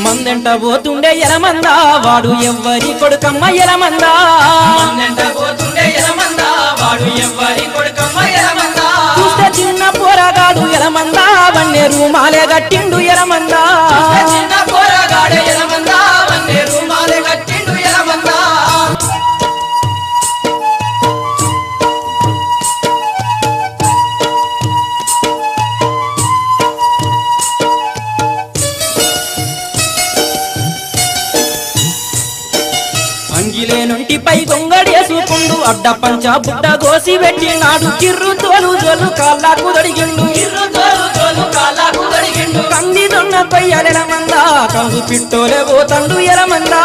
మందెంట పోతుండే ఎలమందా వాడు ఎవ్వరి కొడుకమ్మ ఎలమందా మందెంట పోతుండే ఎలమందా వాడు ఎవ్వరి కొడుకమ్మ ఎలమందా చూస్తే చిన్న పోరగాడు ఎలమందా వన్నే రూమాలే గట్టిండు ఎలమందా చిన్న పోరగాడు ఎలమందా వన్నే రూమాలే గట్టిండు ఎలమందా అంగిలేనుంటిపై గొంగడేసుకుండు అడ్డ పంచ బుడ్డ గోసి పెట్టినాడు కిర్రు తోలు జోలు కాళ్ళకు దడిగిండు కంది దొన్న కొయ్యలెలమందా కందు పిట్టోలే పోతండు ఎలమందా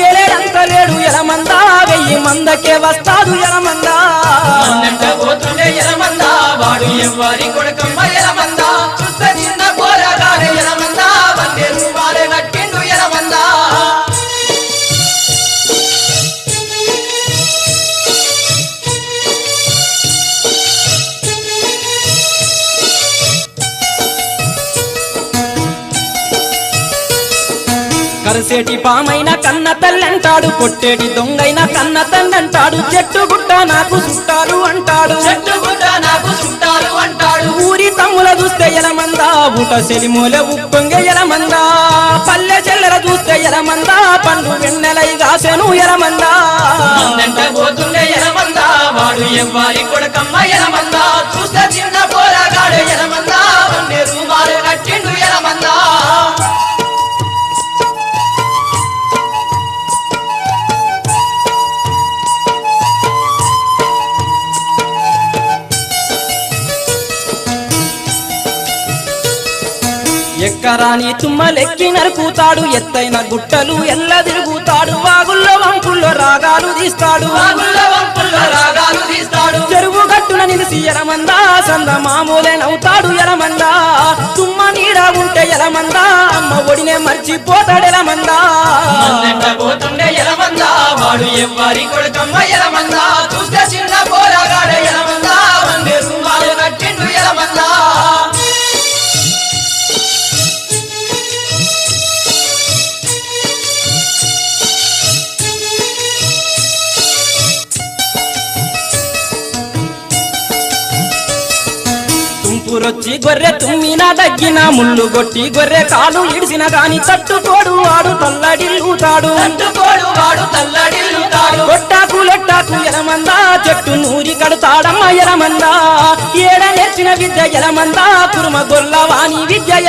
ఏలేడంత లేడు ఎలమందా 1000 మందకే వస్తాడు ఎలమందా మందెంట పోతుండే ఎలమందా వాడు ఎవ్వరి కొడుకమ్మ ఎలమందా చూస్తే చిన్న పోరగాడు ఎలమందా వన్నే రూమాలే గట్టిండు ఎలమందా కరసేటి పామైన కన్న తల్లంటాడు కొట్టేటి దొంగైన కన్న తండంటాడు చెట్టు గుట్ట నాకు చుట్టాలు అంటాడు చెట్టుగుడ్డ నాకు చుట్టాలు అంటాడు ఊరి తమ్ముల చూస్తే ఎలమందా బుట సెలిమూల ఉప్పొంగె ఎలమందా పల్లె చెల్లెల చూస్తే ఎలమందా పండు వెన్నెలై గాసెను ఎలమందా మందెంట పోతుండే ఎలమందా వాడు ఎవ్వరి కొడుకమ్మ ఎలమందా చూస్తే చిన్న పోరగాడు ఎలమందా వన్నే రూమాలు కట్టిండు ఎలమందా ఎక్కరాని తుమ్మలెక్కి నరుకుతాడు ఎత్తైన గుట్టలు ఎల్ల తిరుగుతాడు వాగుల్లో వంపుల్లో రాగాలు తీస్తాడు వాగుల్లో వంపుల్లో రాగాలు తీస్తాడు చెరువు గట్టున నిలిసి ఎలమందా సంద మామూలే నవ్వుతాడు ఎలమందా తుమ్మ నీడ ఉంటే ఎలమందా అమ్మ ఒడినే మర్చిపోతాడు ఎలమందా మందెంట పోతుండే ఎలమందా వాడు ఎవ్వరి కొడుకమ్మ ఎలమందా చూస్తే చిన్న పోరగాడు ఎలమందా వన్నే రూమాలు కట్టిండు ఎలమందా తుంపురొచ్చి గొర్రె తుమ్మిన దగ్గిన ముళ్ళు గొట్టి గొర్రె కాలు ఇడిసిన గాని తట్టుకోడు వాడు తల్లడిల్లుతాడు అంటుకోడు వాడు తల్లడిల్లుతాడు కొట్టాకు లొట్టాకు ఎలమందా చెట్టు నూరి కడుతాడమ్మ ఎలమందా ఏడ నేర్చిన విద్య ఎలమందా కురుమ గొల్లవాణి విద్య